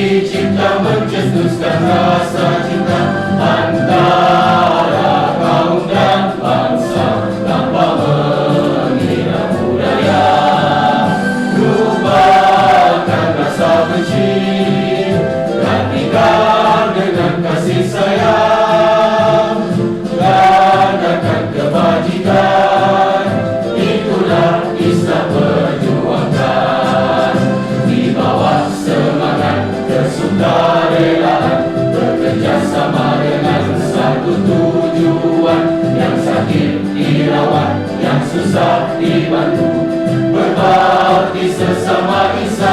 dicipta mencetuskan rasa cinta antara kaum dan bangsa tanpa mengira budaya. Lupakan rasa benci, gantikan dengan kasih sayang. Ganakan kebajikan, itulah Islam perjuangkan. Di bawah semangat kesukarelaan, bekerja sama dengan satu tujuan. Yang sakit dirawat, yang susah dibantu, berbakti sesama insan.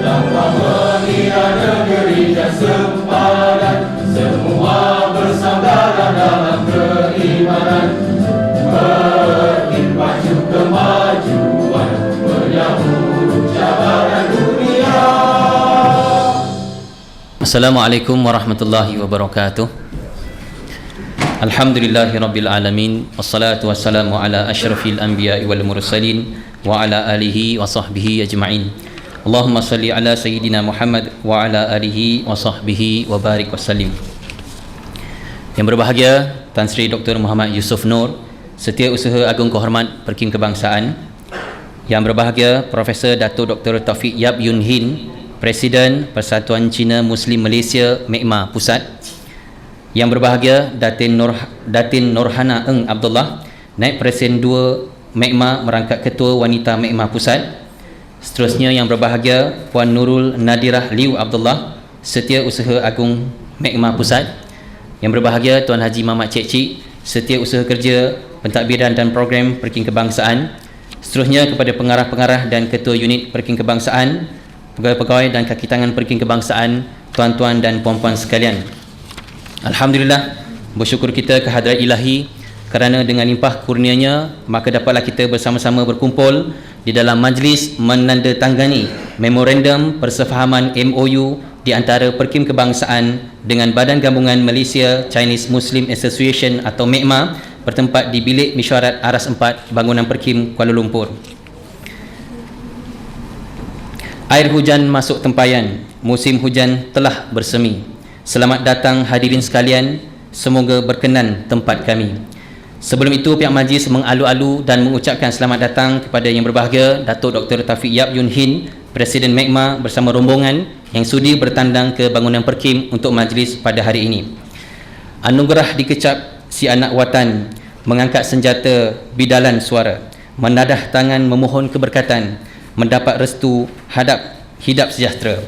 Tanpa mengira negeri dan sempadan, semua bersaudara dalam keimanan. Berimpacu kemajuan, menyambut cabaran dunia. Assalamualaikum warahmatullahi wabarakatuh. Alhamdulillahirabbil alamin, wassalatu wassalamu ala asyrafil anbiya'i wal mursalin wa ala alihi wa sahbihi ajma'in. Allahumma salli ala sayyidina Muhammad wa ala alihi wa sahbihi wa barik wa sallim. Yang berbahagia Tan Sri Dr. Muhammad Yusof Nur, Setiausaha Agung Kehormat Perkim Kebangsaan. Yang berbahagia Profesor Dato' Dr. Taufik Yap Yun Hin, Presiden Persatuan Cina Muslim Malaysia MEKMA Pusat. Yang berbahagia Datin Nurhana Eng Abdullah, Naib Presiden 2 MEKMA merangkap Ketua Wanita MEKMA Pusat. Seterusnya yang berbahagia Puan Nurul Nadirah Liu Abdullah, Setiausaha Agung MEKMA Pusat. Yang berbahagia Tuan Haji Mamat Cik Cik, Setiausaha Kerja Pentadbiran dan Program Perkim Kebangsaan. Seterusnya kepada pengarah-pengarah dan ketua unit Perkim Kebangsaan, pegawai-pegawai dan kaki tangan Perkim Kebangsaan, tuan-tuan dan puan-puan sekalian. Alhamdulillah, bersyukur kita kehadrat ilahi kerana dengan limpah kurnianya maka dapatlah kita bersama-sama berkumpul di dalam majlis menandatangani memorandum persefahaman MOU di antara Perkim Kebangsaan dengan Badan Gabungan Malaysia Chinese Muslim Association atau MEKMA bertempat di Bilik Mesyuarat Aras 4 Bangunan Perkim Kuala Lumpur. Air hujan masuk tempayan, musim hujan telah bersemi. Selamat datang hadirin sekalian, semoga berkenan tempat kami. Sebelum itu pihak majlis mengalu-alu dan mengucapkan selamat datang kepada yang berbahagia Dato' Dr. Taufik Yap Yun Hin, Presiden MEKMA bersama rombongan yang sudi bertandang ke bangunan Perkim untuk majlis pada hari ini. Anugerah dikecap si anak watan, mengangkat senjata bidalan suara, menadah tangan memohon keberkatan, mendapat restu hidap sejahtera.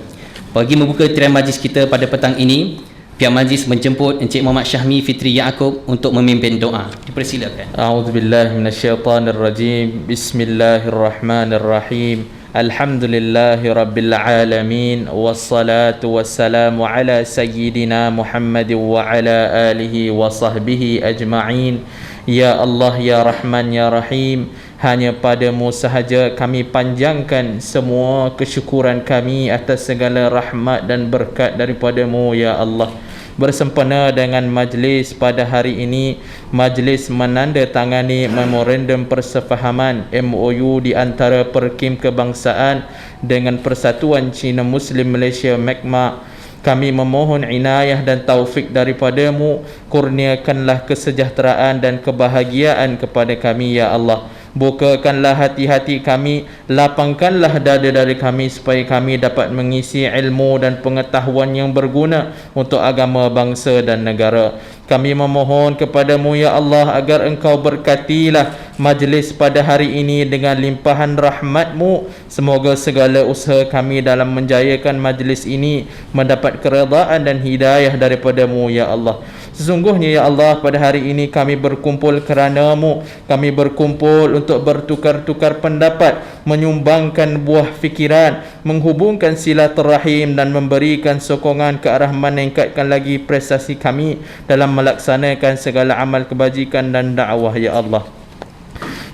Bagi membuka tirai majlis kita pada petang ini, pihak majlis menjemput Encik Muhammad Syahmi Fitri Yaakob untuk memimpin doa. Dipersilakan. A'udzubillahi minasyaitanirrajim. Bismillahirrahmanirrahim. Alhamdulillahi rabbil alamin, wassalatu wassalamu ala sayyidina Muhammad wa ala alihi wa sahbihi ajma'in. Ya Allah, ya Rahman, ya Rahim, hanya padamu sahaja kami panjangkan semua kesyukuran kami atas segala rahmat dan berkat daripadamu, ya Allah. Bersempena dengan majlis pada hari ini, majlis menandatangani memorandum persefahaman MOU di antara Perkim Kebangsaan dengan Persatuan Cina Muslim Malaysia MEKMA. Kami memohon inayah dan taufik daripadamu, kurniakanlah kesejahteraan dan kebahagiaan kepada kami, ya Allah. Bukakanlah hati-hati kami, lapangkanlah dada-dada kami supaya kami dapat mengisi ilmu dan pengetahuan yang berguna untuk agama, bangsa dan negara. Kami memohon kepadamu, ya Allah, agar engkau berkatilah majlis pada hari ini dengan limpahan rahmatmu. Semoga segala usaha kami dalam menjayakan majlis ini mendapat keredaan dan hidayah daripadamu, ya Allah. Sesungguhnya, ya Allah, pada hari ini kami berkumpul kerana-Mu. Kami berkumpul untuk bertukar-tukar pendapat, menyumbangkan buah fikiran, menghubungkan silaturahim dan memberikan sokongan ke arah meningkatkan lagi prestasi kami dalam melaksanakan segala amal kebajikan dan dakwah, ya Allah.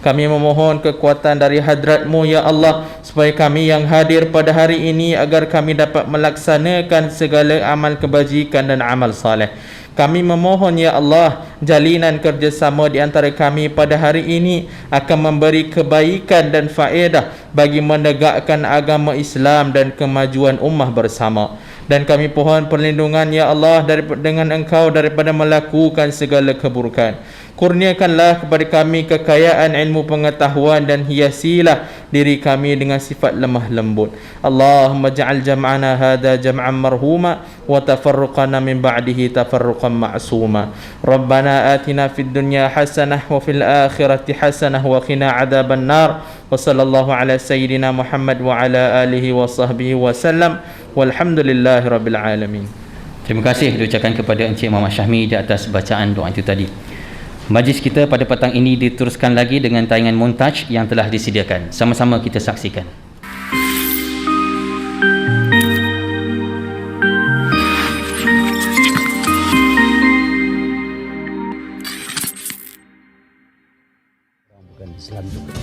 Kami memohon kekuatan dari hadrat-Mu, ya Allah, supaya kami yang hadir pada hari ini agar kami dapat melaksanakan segala amal kebajikan dan amal saleh. Kami memohon, ya Allah, jalinan kerjasama di antara kami pada hari ini akan memberi kebaikan dan faedah bagi menegakkan agama Islam dan kemajuan ummah bersama. Dan kami pohon perlindungan ya Allah dengan Engkau daripada melakukan segala keburukan. Kurniakanlah kepada kami kekayaan ilmu pengetahuan dan hiasilah diri kami dengan sifat lemah lembut. Allahumma ja'al jam'ana hadha jam'an marhuma wa tafarruqana min ba'dihi tafarruqan ma'suma. Rabbana atina fid dunya hasanah wa fil akhirati hasanah wa qina adzaban nar. Wa sallallahu ala sayyidina Muhammad wa ala alihi wa sahbihi wa sallam. Walhamdulillahi rabbil alamin. Terima kasih diucapkan kepada Encik Muhammad Syahmi di atas bacaan doa itu tadi. Majlis kita pada petang ini diteruskan lagi dengan tayangan montaj yang telah disediakan. Sama-sama kita saksikan. Bukan Islam juga.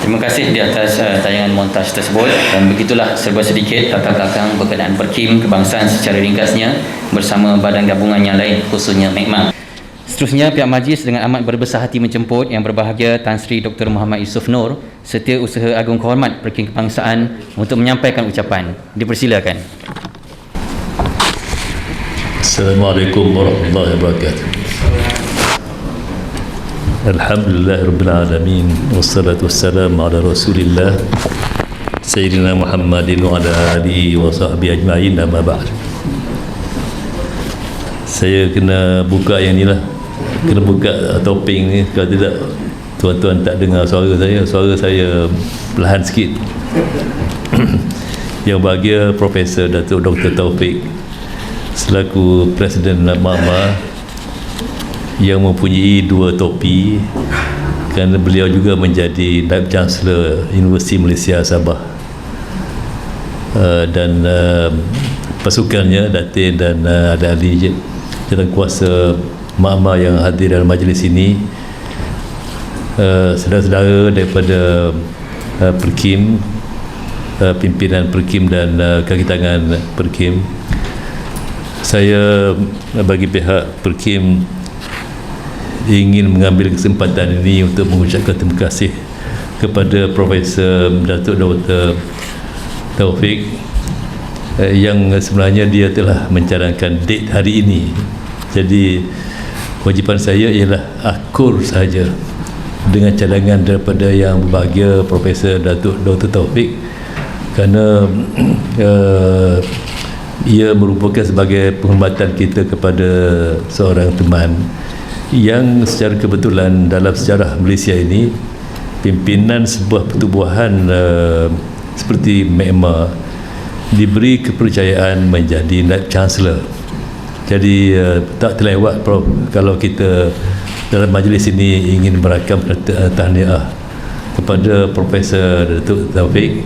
Terima kasih di atas tayangan montaj tersebut, dan begitulah serba sedikit latar belakang berkenaan Berkim Kebangsaan secara ringkasnya bersama badan gabungan yang lain, khususnya MEKMA. Seterusnya, pihak majlis dengan amat berbesar hati menjemput Yang Berbahagia Tan Sri Dr. Muhammad Yusof Nur, Setiausaha Agung Kehormat Berkim Kebangsaan, untuk menyampaikan ucapan. Dipersilakan. Assalamualaikum warahmatullahi wabarakatuh. Alhamdulillah Rabbil Alamin, wassalatu wassalamu ala Rasulillah Sayyidina Muhammadin wa ala alihi wa sahbihi ajma'in, amma ba'd. Saya kena buka yang ni lah, kena buka topeng ni, kalau tidak tuan-tuan tak dengar suara saya perlahan sikit. Yang bahagia Profesor Datuk Dr. Taufik selaku Presiden MAMA yang mempunyai 2 topi, kerana beliau juga menjadi Naib Chancellor Universiti Malaysia Sabah, dan pasukannya Datin dan ahli-ahli jawatankuasa MAMA yang hadir dalam majlis ini, saudara-saudara daripada Perkim, pimpinan Perkim dan kaki tangan Perkim. Saya bagi pihak Perkim ingin mengambil kesempatan ini untuk mengucapkan terima kasih kepada Profesor Datuk Dr. Taufik yang sebenarnya dia telah mencadangkan date hari ini. Jadi kewajipan saya ialah akur sahaja dengan cadangan daripada yang berbahagia Profesor Datuk Dr. Taufik, kerana ia merupakan sebagai penghormatan kita kepada seorang teman yang secara kebetulan dalam sejarah Malaysia ini, pimpinan sebuah pertubuhan seperti MAMA diberi kepercayaan menjadi Naib Chancellor. Jadi tak terlewat Prof, kalau kita dalam majlis ini ingin merakam tahniah kepada Profesor Datuk Taufik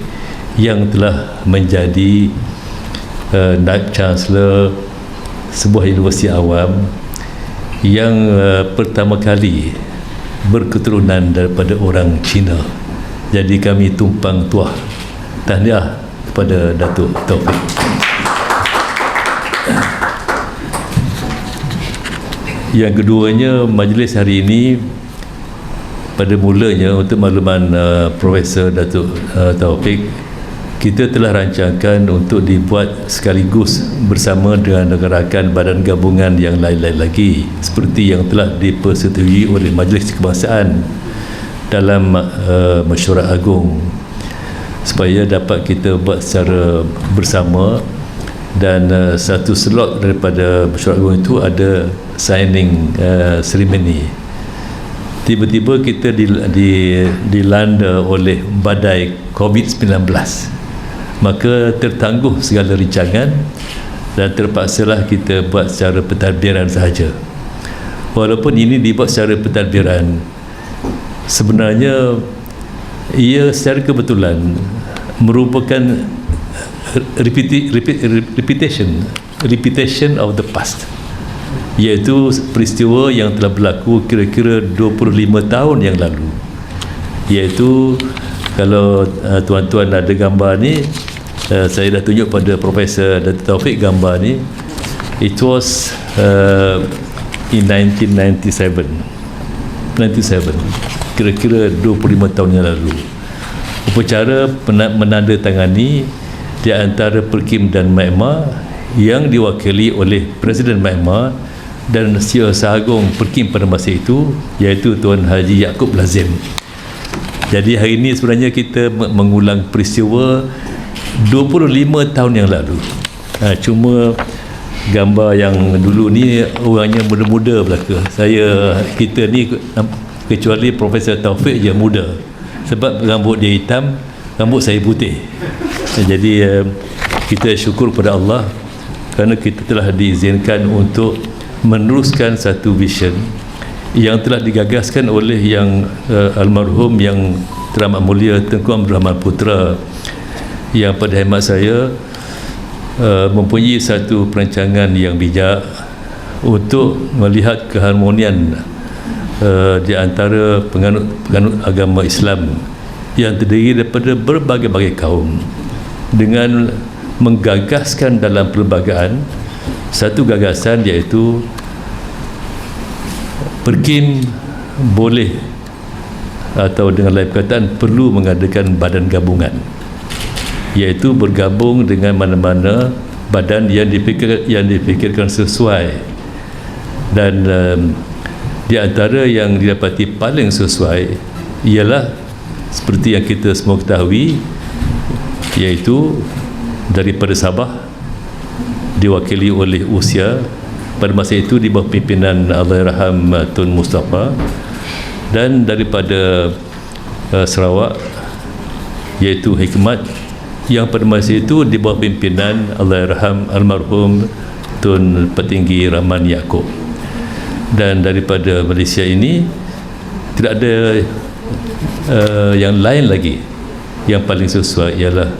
yang telah menjadi Naib Chancellor sebuah universiti awam yang pertama kali berketurunan daripada orang Cina. Jadi kami tumpang tuah tahniah kepada Datuk Taufik. Yang keduanya, majlis hari ini pada mulanya untuk makluman Profesor Datuk Taufik, kita telah rancangkan untuk dibuat sekaligus bersama dengan rakan badan gabungan yang lain-lain lagi, seperti yang telah dipersetujui oleh Majlis Kebangsaan dalam mesyuarat agung, supaya dapat kita buat secara bersama. Dan satu slot daripada mesyuarat agung itu ada signing ceremony. Tiba-tiba kita dilanda oleh badai COVID-19, maka tertangguh segala rancangan dan terpaksalah kita buat secara pentadbiran sahaja. Walaupun ini dibuat secara pentadbiran, sebenarnya ia secara kebetulan merupakan repetition of the past, iaitu peristiwa yang telah berlaku kira-kira 25 tahun yang lalu. Iaitu kalau tuan-tuan ada gambar ni, saya dah tunjuk pada Profesor Datuk Taufik gambar ni. It was in 1997, kira-kira 25 tahun yang lalu. Upacara menandatangani di antara Perkim dan MAMA yang diwakili oleh Presiden MAMA dan Setiausaha Agung Perkim pada masa itu, iaitu Tuan Haji Yaakob Lazim. Jadi hari ini sebenarnya kita mengulang peristiwa 25 tahun yang lalu. Cuma gambar yang dulu ni orangnya muda-muda belaka. Kita ni kecuali Profesor Taufik je muda, sebab rambut dia hitam, rambut saya putih. Jadi kita syukur pada Allah kerana kita telah diizinkan untuk meneruskan satu vision yang telah digagaskan oleh yang almarhum yang teramat mulia Tengku Abdul Rahman Putra, yang pada hemat saya mempunyai satu perancangan yang bijak untuk melihat keharmonian di antara penganut agama Islam yang terdiri daripada berbagai-bagai kaum, dengan menggagaskan dalam perlembagaan satu gagasan, iaitu Perkim boleh atau dengan lain perkataan perlu mengadakan badan gabungan, iaitu bergabung dengan mana-mana badan yang dipikirkan sesuai. Dan di antara yang didapati paling sesuai ialah seperti yang kita semua ketahui, iaitu daripada Sabah diwakili oleh Usia pada masa itu di bawah pimpinan Allahyarham Tun Mustafa, dan daripada Sarawak iaitu Hikmat, yang pada masa itu di bawah pimpinan Allahyarham almarhum Tun Petinggi Rahman Yaakob. Dan daripada Malaysia ini tidak ada yang lain lagi. Yang paling sesuai ialah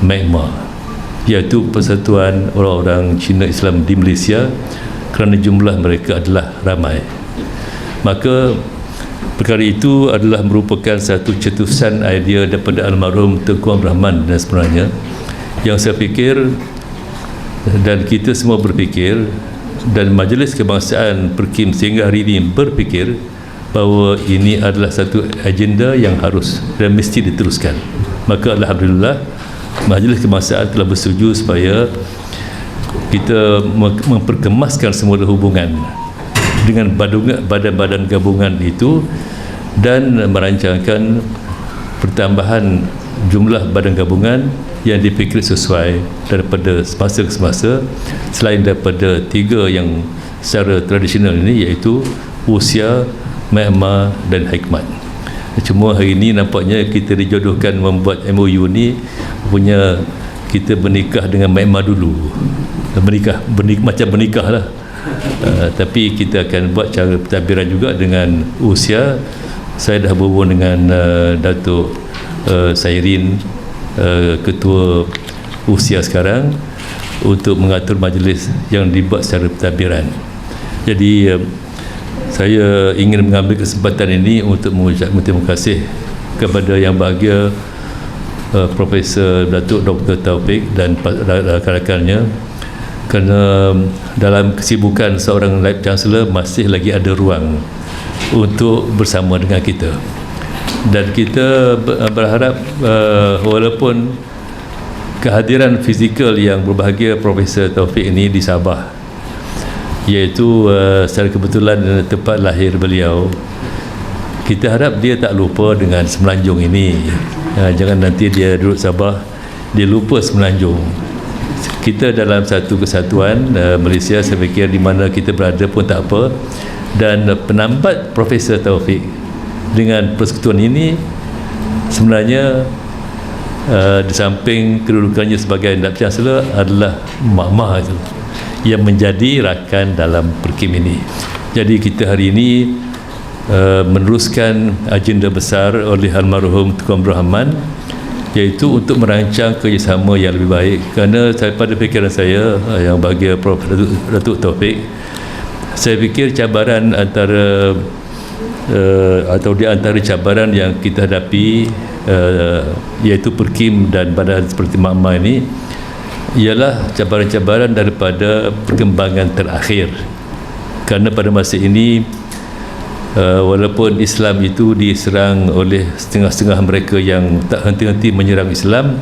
MEGMA, iaitu Persatuan Orang-orang Cina Islam di Malaysia, kerana jumlah mereka adalah ramai. Maka perkara itu adalah merupakan satu cetusan idea daripada almarhum Tengku Abdul Rahman dan sebenarnya, yang saya fikir dan kita semua berfikir, dan Majlis Kebangsaan Perkim sehingga hari ini berfikir bahawa ini adalah satu agenda yang harus dan mesti diteruskan. Maka alhamdulillah Majlis Kebangsaan telah bersetuju supaya kita memperkemaskan semula hubungan dengan badan-badan gabungan itu dan merancangkan pertambahan jumlah badan gabungan yang dipikir sesuai daripada semasa ke semasa, selain daripada 3 yang secara tradisional ini, iaitu Usia, MEGMA dan Hikmat. Cuma hari ini nampaknya kita dijodohkan membuat MOU ni, punya kita bernikah dengan MEGMA dulu, macam bernikah lah. Tapi kita akan buat cara pentadbiran juga dengan Usia. Saya dah berhubung dengan Datuk Sairin, Ketua Usia sekarang, untuk mengatur majlis yang dibuat secara pentadbiran. Jadi saya ingin mengambil kesempatan ini untuk mengucapkan terima kasih kepada Yang Bahagia Profesor Datuk Dr. Taufik dan rakan-rakannya, kerana dalam kesibukan seorang Life Chancellor masih lagi ada ruang untuk bersama dengan kita. Dan kita berharap walaupun kehadiran fizikal yang berbahagia Profesor Taufik ini di Sabah, iaitu secara kebetulan tempat lahir beliau, kita harap dia tak lupa dengan Semenanjung ini. Jangan nanti dia duduk Sabah, dia lupa Semenanjung. Kita dalam satu kesatuan Malaysia, saya fikir di mana kita berada pun tak apa. Dan penambat Profesor Taufik dengan persekutuan ini sebenarnya di samping kedudukannya sebagai Naib Chancellor adalah Mahmah itu yang menjadi rakan dalam Perkim ini. Jadi kita hari ini meneruskan agenda besar oleh almarhum Tengku Abdul Rahman, iaitu untuk merancang kerjasama yang lebih baik. Kerana pada fikiran saya, Yang Bahagia Prof. Datuk Taufik, saya fikir cabaran antara atau di antara cabaran yang kita hadapi iaitu Perkim dan badan seperti MAGMA ini ialah cabaran-cabaran daripada perkembangan terakhir. Kerana pada masa ini walaupun Islam itu diserang oleh setengah-setengah mereka yang tak henti-henti menyerang Islam,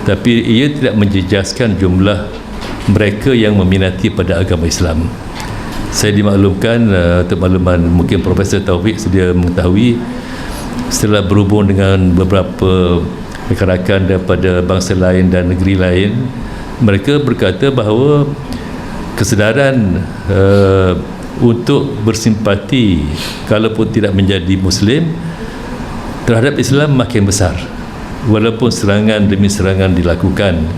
tapi ia tidak menjejaskan jumlah mereka yang meminati pada agama Islam. Saya dimaklumkan, untuk makluman mungkin Profesor Taufik sedia mengetahui, setelah berhubung dengan beberapa rakan-rakan daripada bangsa lain dan negeri lain, mereka berkata bahawa kesedaran untuk bersimpati kalaupun tidak menjadi Muslim terhadap Islam makin besar. Walaupun serangan demi serangan dilakukan,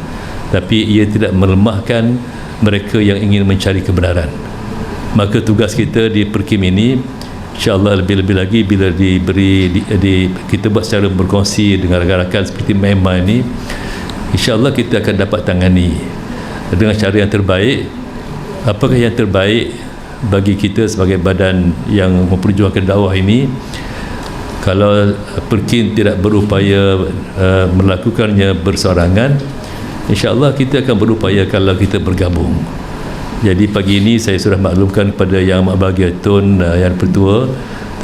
tapi ia tidak melemahkan mereka yang ingin mencari kebenaran. Maka tugas kita di Perkim ini, insya-Allah lebih-lebih lagi bila kita buat secara berkongsi dengan rakan-rakan seperti MEGMA ini, insya-Allah kita akan dapat tangani dengan cara yang terbaik. Apakah yang terbaik bagi kita sebagai badan yang memperjuangkan dakwah ini? Kalau Perkim tidak berupaya melakukannya bersorangan, insya-Allah kita akan berupaya kalau kita bergabung. Jadi pagi ini saya sudah maklumkan kepada Yang Bahagia Tun Yang Pertua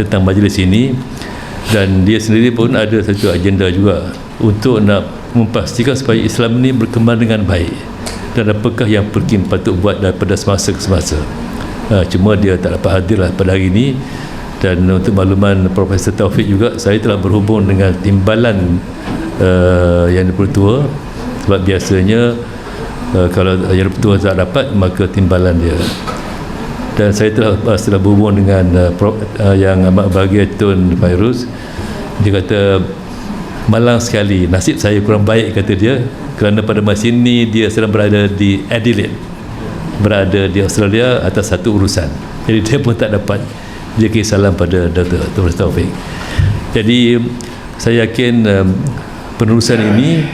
tentang majlis ini, dan dia sendiri pun ada satu agenda juga untuk nak memastikan supaya Islam ini berkembang dengan baik, dan apakah yang Perkim patut buat daripada semasa ke semasa. Cuma dia tak dapat hadirlah pada hari ini. Dan untuk makluman Profesor Taufik juga, saya telah berhubung dengan timbalan Yang Pertua, sebab biasanya kalau Yang Pertua tak dapat, maka timbalan dia. Dan saya telah berhubung dengan yang amat bahagia Tun Fairuz. Dia kata malang sekali, nasib saya kurang baik, kata dia, kerana pada masa ini dia sedang berada di Adelaide, berada di Australia atas satu urusan. Jadi dia pun tak dapat. Dia kisah salam pada Dr. Taufik. Jadi saya yakin penerusan ini,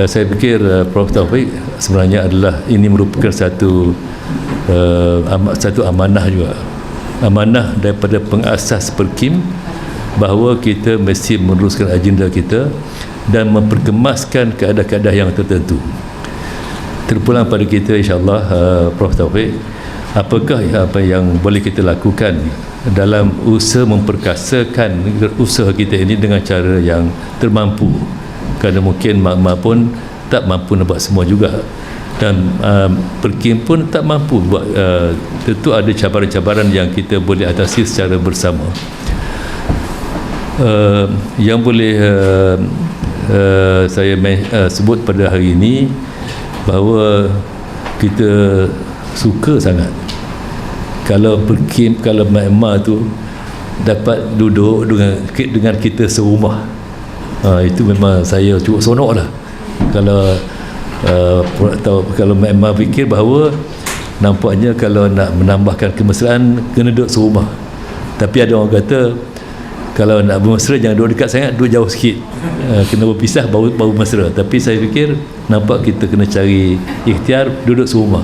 saya fikir Prof. Taufik sebenarnya adalah ini merupakan satu amanah juga, amanah daripada pengasas Perkim, bahawa kita mesti meneruskan agenda kita dan memperkemaskan keadaan-keadaan yang tertentu. Terpulang pada kita, insyaAllah, Prof. Taufik, apakah apa yang boleh kita lakukan dalam usaha memperkasakan usaha kita ini dengan cara yang termampu, kerana mungkin mak-mak pun tak mampu nak buat semua juga, dan Perkim pun tak mampu buat. Tentu ada cabaran-cabaran yang kita boleh atasi secara bersama. Yang boleh saya sebut pada hari ini, bahawa kita suka sangat kalau Perkim, kalau Mak tu dapat duduk dengan kita serumah. Itu memang saya cukup sonok lah. Kalau Mak fikir bahawa nampaknya kalau nak menambahkan kemesraan kena duduk serumah, tapi ada orang kata kalau nak bermesra jangan duduk dekat sangat, duduk jauh sikit, kena berpisah baru mesra. Tapi saya fikir nampak kita kena cari ikhtiar duduk serumah.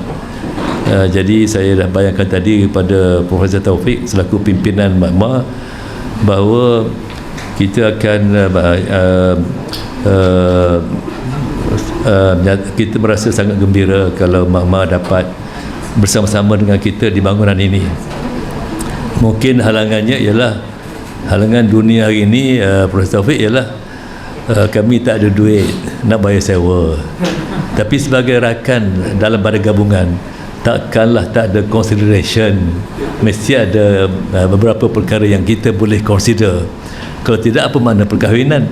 Jadi saya dah bayangkan tadi kepada Profesor Taufik selaku pimpinan Mak-Mak bahawa kita akan kita merasa sangat gembira kalau Mak-Mak dapat bersama-sama dengan kita di bangunan ini. Mungkin halangannya ialah halangan dunia hari ini, Profesor Taufik, ialah kami tak ada duit nak bayar sewa. Tapi sebagai rakan dalam badan gabungan, takkanlah tak ada consideration. Mesti ada beberapa perkara yang kita boleh consider. Kalau tidak, apa makna perkahwinan?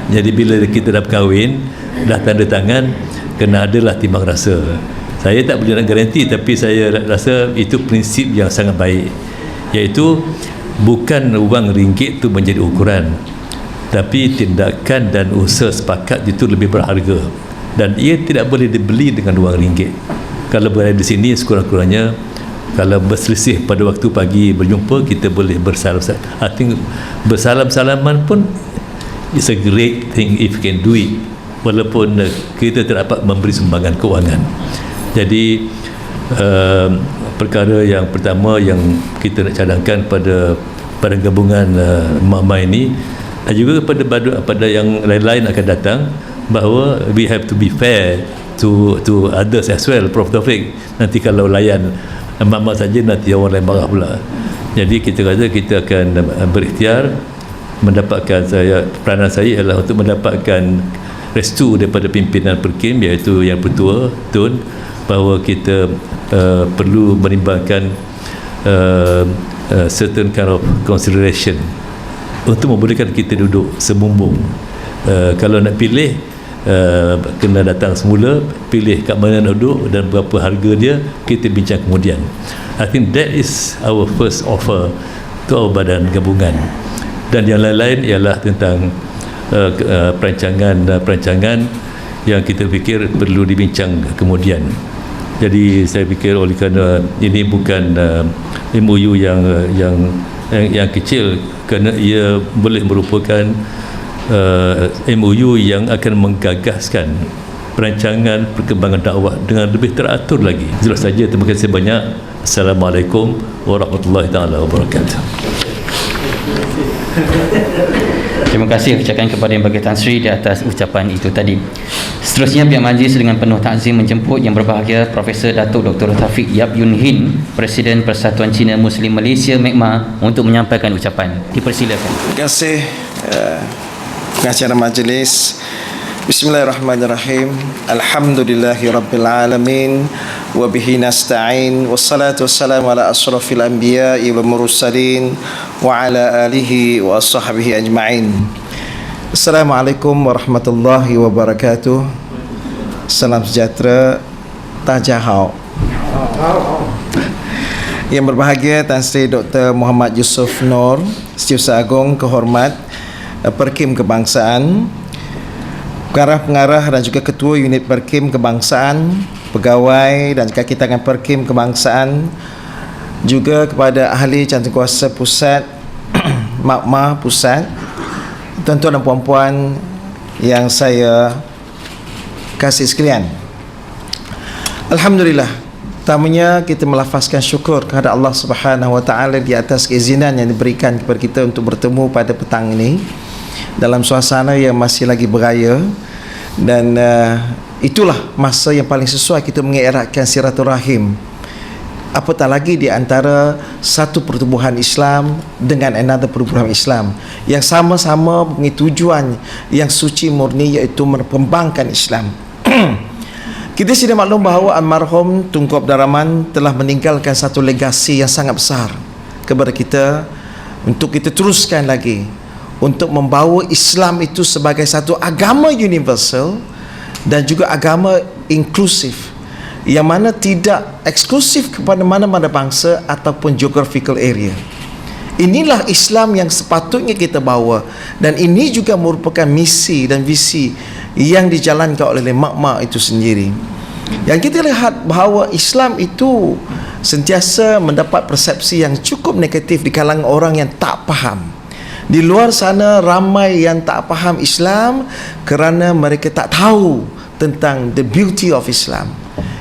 Jadi bila kita dah berkahwin, dah tanda tangan, kena adalah timbang rasa. Saya tak boleh nak garanti, tapi saya rasa itu prinsip yang sangat baik, iaitu bukan wang ringgit itu menjadi ukuran, tapi tindakan dan usaha sepakat itu lebih berharga, dan ia tidak boleh dibeli dengan wang ringgit. Kalau berada di sini, sekurang-kurangnya kalau berselisih pada waktu pagi berjumpa, kita boleh bersalam-salaman. I think bersalam-salaman pun is a great thing if you can do it, walaupun kita tak dapat memberi sumbangan kewangan. Jadi perkara yang pertama yang kita nak cadangkan pada gabungan Mak-Mak ini, dan juga pada yang lain-lain akan datang, bahawa we have to be fair to others as well, Prof. Taufik. Nanti kalau layan Mak-Mak saja, nanti orang lain marah pula. Jadi kita kata kita akan berikhtiar mendapatkan, peranan saya ialah untuk mendapatkan restu daripada pimpinan Perkim, iaitu Yang Pertua Tun, bahawa kita perlu menimbangkan certain kind of consideration untuk membolehkan kita duduk semumbung. Kalau nak pilih, kena datang semula, pilih kat mana nak duduk dan berapa harga dia, kita bincang kemudian. I think that is our first offer to our badan gabungan. Dan yang lain-lain ialah tentang perancangan yang kita fikir perlu dibincang kemudian. Jadi saya fikir oleh kerana ini bukan MOU yang kecil, kerana ia boleh merupakan MOU yang akan menggagaskan perancangan perkembangan dakwah dengan lebih teratur lagi. Jelas saja, terima kasih banyak. Assalamualaikum warahmatullahi taala wabarakatuh. Terima kasih ucapkan kepada Yang Berhormat Tan Sri di atas ucapan itu tadi. Seterusnya, pihak majlis dengan penuh takzim menjemput Yang Berbahagia Profesor Datuk Dr. Taufik Yap Yun Hin, Presiden Persatuan Cina Muslim Malaysia MECMA, untuk menyampaikan ucapan. Dipersilakan. Terima kasih pengacara majlis. Bismillahirrahmanirrahim. Alhamdulillahirabbil alamin wa bihi nasta'in wassalatu wassalamu ala asrafil anbiya'i wal mursalin wa ala alihi wa ashabihi ajma'in. Assalamualaikum warahmatullahi wabarakatuh. Salam sejahtera, tajahau. Yang berbahagia Tan Sri Dr. Muhammad Yusof Nur, Setiausaha Agung Kehormat Perkim Kebangsaan, pengarah-pengarah dan juga ketua unit Perkim Kebangsaan, pegawai dan kaki tangan Perkim Kebangsaan, juga kepada ahli cantikkuasa pusat, makmah pusat, tuan-tuan dan puan-puan yang saya kasih sekalian. Alhamdulillah, pertamanya kita melafazkan syukur kepada Allah Subhanahu Wa Taala di atas keizinan yang diberikan kepada kita untuk bertemu pada petang ini dalam suasana yang masih lagi beraya, dan itulah masa yang paling sesuai kita mengeratkan silaturahim, apatah lagi di antara satu pertubuhan Islam dengan another pertubuhan Islam yang sama-sama mempunyai tujuan yang suci murni, iaitu mengembangkan Islam. Kita sudah maklum bahawa almarhum Tunku Abdul Rahman telah meninggalkan satu legasi yang sangat besar kepada kita untuk kita teruskan lagi, untuk membawa Islam itu sebagai satu agama universal dan juga agama inklusif, yang mana tidak eksklusif kepada mana-mana bangsa ataupun geographical area. Inilah Islam yang sepatutnya kita bawa, dan ini juga merupakan misi dan visi yang dijalankan oleh mak-mak itu sendiri. Yang kita lihat bahawa Islam itu sentiasa mendapat persepsi yang cukup negatif di kalangan orang yang tak faham. Di luar sana ramai yang tak faham Islam kerana mereka tak tahu tentang the beauty of Islam.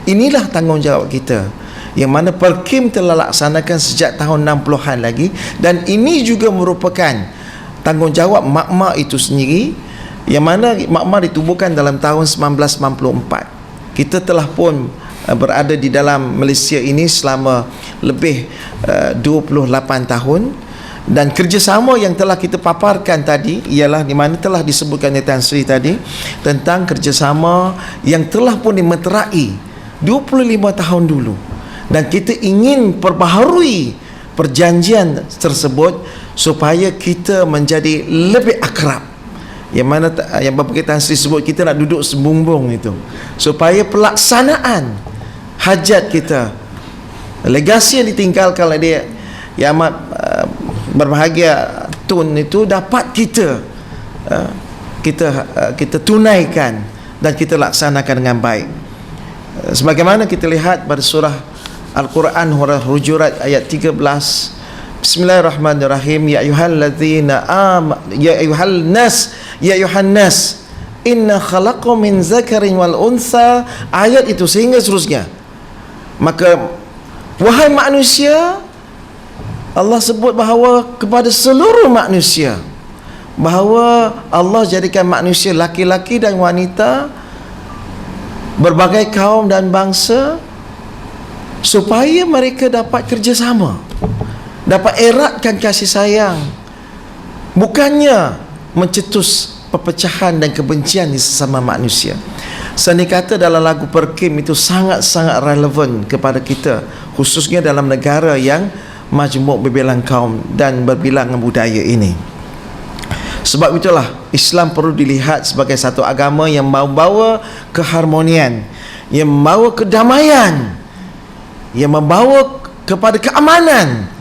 Inilah tanggungjawab kita, yang mana Perkim telah laksanakan sejak tahun 60-an lagi, dan ini juga merupakan tanggungjawab mak-mak itu sendiri, yang mana mak-mak ditubuhkan dalam tahun 1994. Kita telah pun berada di dalam Malaysia ini selama lebih 28 tahun, dan kerjasama yang telah kita paparkan tadi ialah di mana telah disebutkan oleh Tan Sri tadi tentang kerjasama yang telah pun dimeterai 25 tahun dulu, dan kita ingin perbaharui perjanjian tersebut supaya kita menjadi lebih akrab, yang mana yang Bapak Tan Sri sebut kita nak duduk sebumbung itu, supaya pelaksanaan hajat kita, legasi yang ditinggalkan oleh dia yang amat berbahagia Tun itu dapat kita tunaikan dan kita laksanakan dengan baik. Sebagaimana kita lihat pada surah Al-Quran surah Hujurat ayat 13, Bismillahirrahmanirrahim, ya ayyuhalladzina ya ayyuhan nas inna khalaqakum min zakarin wal unsa, ayat itu sehingga seterusnya. Maka wahai manusia, Allah sebut bahawa kepada seluruh manusia, bahawa Allah jadikan manusia laki-laki dan wanita, berbagai kaum dan bangsa, supaya mereka dapat kerjasama, dapat eratkan kasih sayang, bukannya mencetus perpecahan dan kebencian di sesama manusia. Seni kata dalam lagu Perkim itu sangat-sangat relevan kepada kita, khususnya dalam negara yang majmuk berbilang kaum dan berbilangan budaya ini. Sebab itulah Islam perlu dilihat sebagai satu agama yang membawa keharmonian, yang membawa kedamaian, yang membawa kepada keamanan,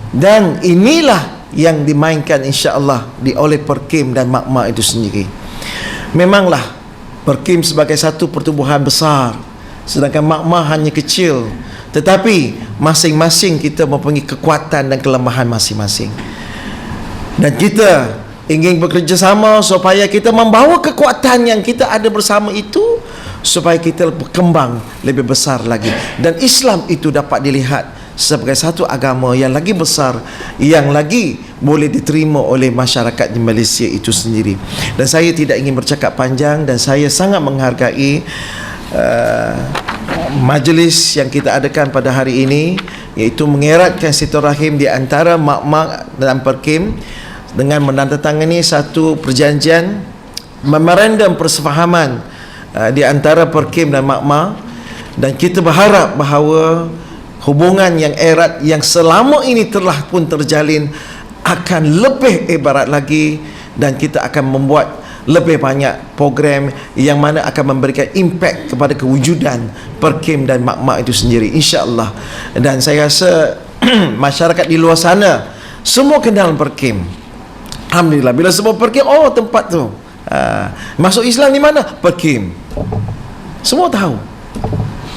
dan inilah yang dimainkan insya-Allah oleh Perkim dan mak-mak itu sendiri. Memanglah Perkim sebagai satu pertubuhan besar, sedangkan mak-mak hanya kecil, tetapi masing-masing kita mempunyai kekuatan dan kelemahan masing-masing, dan kita ingin bekerjasama supaya kita membawa kekuatan yang kita ada bersama itu supaya kita berkembang lebih besar lagi, dan Islam itu dapat dilihat sebagai satu agama yang lagi besar, yang lagi boleh diterima oleh masyarakat di Malaysia itu sendiri. Dan saya tidak ingin bercakap panjang, dan saya sangat menghargai majlis yang kita adakan pada hari ini, iaitu mengeratkan silaturahim di antara mak-mak dalam Perkim dengan menandatangani satu perjanjian memorandum persefahaman di antara Perkim dan mak-mak, dan kita berharap bahawa hubungan yang erat yang selama ini telah pun terjalin akan lebih ibarat lagi, dan kita akan membuat lebih banyak program yang mana akan memberikan impact kepada kewujudan Perkim dan Mak-Mak itu sendiri, insya-Allah. Dan saya rasa masyarakat di luar sana semua kenal Perkim. Alhamdulillah, bila sebut Perkim, oh tempat tu masuk Islam di mana? Perkim. Semua tahu.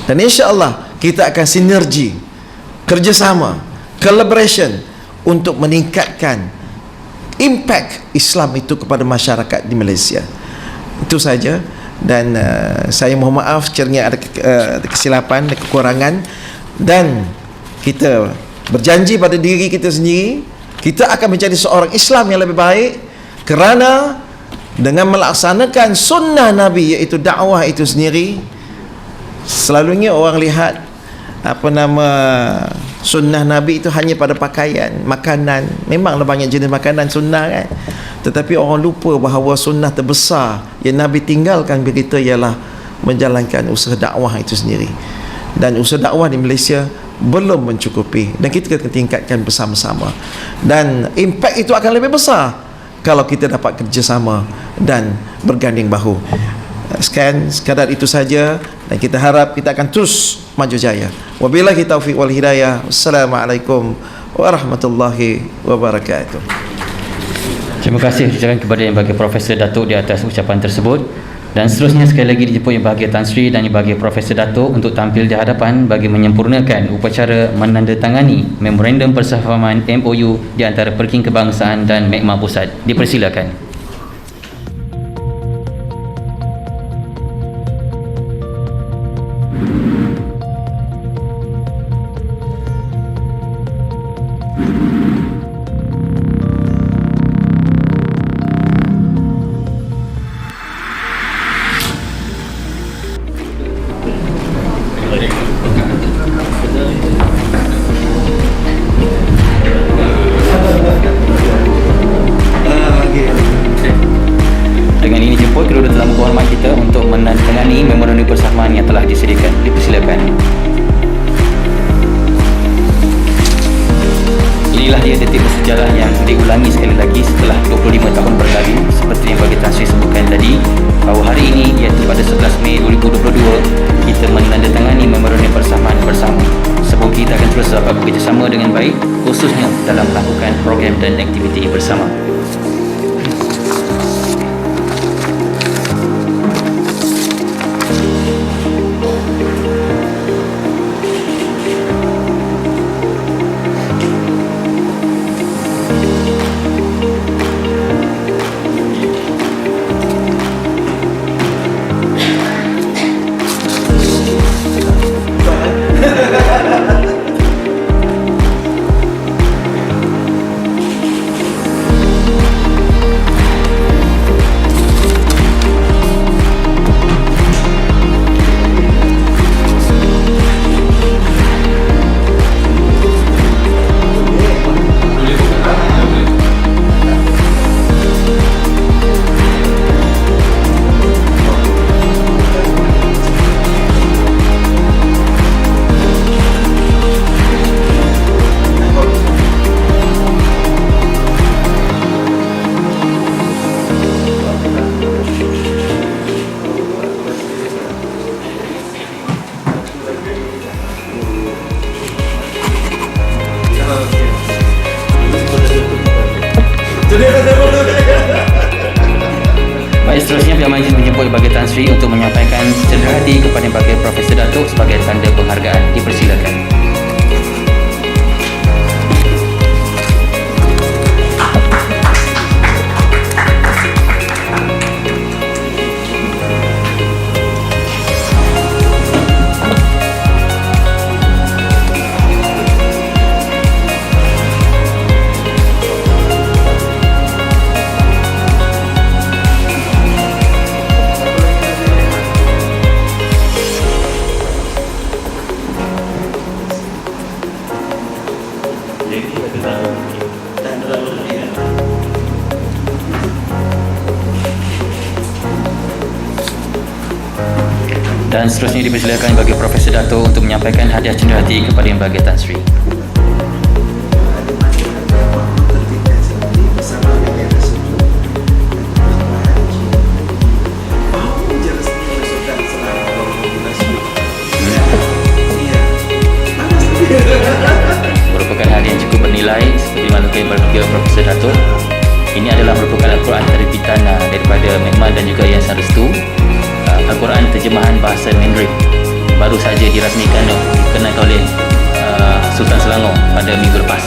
Dan insya-Allah kita akan sinergi, kerjasama, collaboration untuk meningkatkan impact Islam itu kepada masyarakat di Malaysia. Itu saja. Dan saya mohon maaf sekiranya ada kesilapan dan kekurangan, dan kita berjanji pada diri kita sendiri, kita akan menjadi seorang Islam yang lebih baik kerana dengan melaksanakan sunnah Nabi, iaitu dakwah itu sendiri. Selalunya orang lihat sunnah Nabi itu hanya pada pakaian, makanan. Memanglah banyak jenis makanan sunnah kan, tetapi orang lupa bahawa sunnah terbesar yang Nabi tinggalkan kita ialah menjalankan usaha dakwah itu sendiri. Dan usaha dakwah di Malaysia belum mencukupi, dan kita akan tingkatkan bersama-sama, dan impact itu akan lebih besar kalau kita dapat kerjasama dan berganding bahu. Sekadar itu saja, dan kita harap kita akan terus maju jaya. Wabillahi taufiq wal hidayah. Wassalamualaikum warahmatullahi wabarakatuh. Terima kasih ucapkan kepada Yang Bahagia Profesor Datuk di atas ucapan tersebut. Dan seterusnya sekali lagi dijemput Yang Bahagia Tan Sri dan Yang Bahagia Profesor Datuk untuk tampil di hadapan bagi menyempurnakan upacara menandatangani Memorandum Persefahaman MOU di antara Perking Kebangsaan dan Mak-Mak Pusat. Dipersilakan. Dengan ini jemput kedua tetamu berhormat kita untuk menandatangani memorandum persamaan yang telah disediakan. Dipersilakan. Inilah dia detik bersejarah yang diulangi sekali lagi setelah 25 tahun berlalu, seperti yang bagi Tan Sri sebutkan tadi, bahawa hari ini iaitu pada 11 Mei 2022 kita menandatangani memorandum persamaan bersama. Semoga kita akan terus dapat bekerjasama dengan baik, khususnya dalam melakukan program dan aktiviti bersama. Baik, seterusnya pihak majlis menjemput Yang Bahagia Tan Sri untuk menyampaikan cendera hati kepada Yang Bahagia Profesor Datuk sebagai tanda penghargaan. Dipersilakan. Dan seterusnya dipersilakan bagi Profesor Dato' untuk menyampaikan hadiah cendera hati kepada Yang Bahagia Tan Sri. juga Profesor Datuk. Ini adalah merupakan Al-Quran terbitan daripada Myanmar dan juga Yayasan Restu. Al-Quran terjemahan bahasa Mandarin baru saja dirasmikan dikenalkan oleh Sultan Selangor pada minggu lepas.